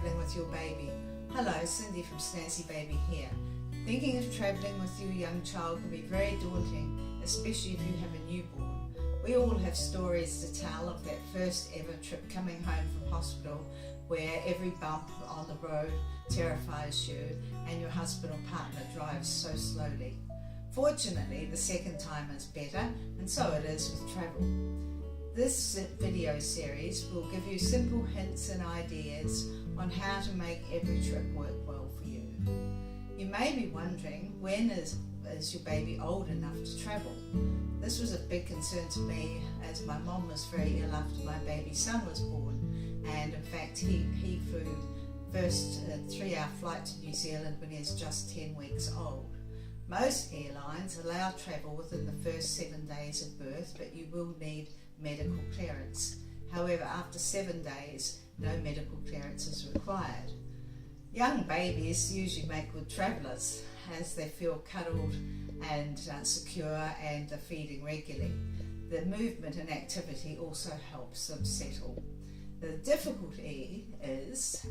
travelling with your baby. Hello, Cindy from Snazzy Baby here. Thinking of travelling with your young child can be very daunting, especially if you have a newborn. We all have stories to tell of that first ever trip coming home from hospital where every bump on the road terrifies you and your husband or partner drives so slowly. Fortunately, the second time is better, and so it is with travel. This video series will give you simple hints and ideas on how to make every trip work well for you. You may be wondering, when is your baby old enough to travel? This was a big concern to me, as my mom was very ill after my baby son was born, and in fact he flew first a 3-hour flight to New Zealand when he was just 10 weeks old. Most airlines allow travel within the first 7 days of birth, but you will need medical clearance. However, after 7 days, no medical clearance is required. Young babies usually make good travellers as they feel cuddled and secure and are feeding regularly. The movement and activity also helps them settle. The difficulty is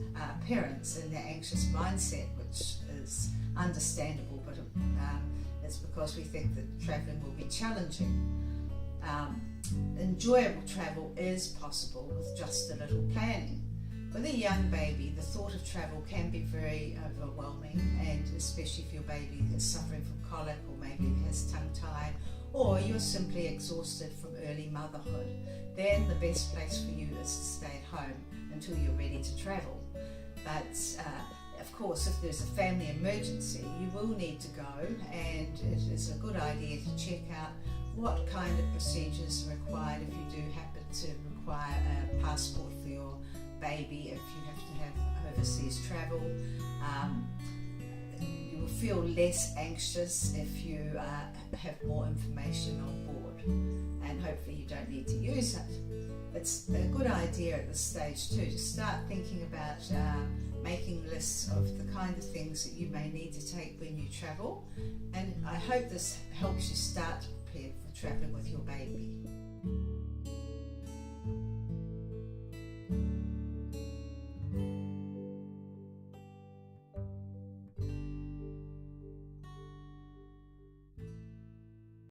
parents and their anxious mindset, which is understandable, but it's because we think that travelling will be challenging. Enjoyable travel is possible with just a little planning. With a young baby, the thought of travel can be very overwhelming, and especially if your baby is suffering from colic, or maybe has tongue tie, or you're simply exhausted from early motherhood, then the best place for you is to stay at home until you're ready to travel. But of course, if there's a family emergency, you will need to go, and it is a good idea to check out what kind of procedures are required if you do happen to require a passport for your baby, if you have to have overseas travel. You will feel less anxious if you have more information on board, and hopefully you don't need to use it. It's a good idea at this stage too to start thinking about making lists of the kind of things that you may need to take when you travel, and I hope this helps you start to prepare for travelling with your baby.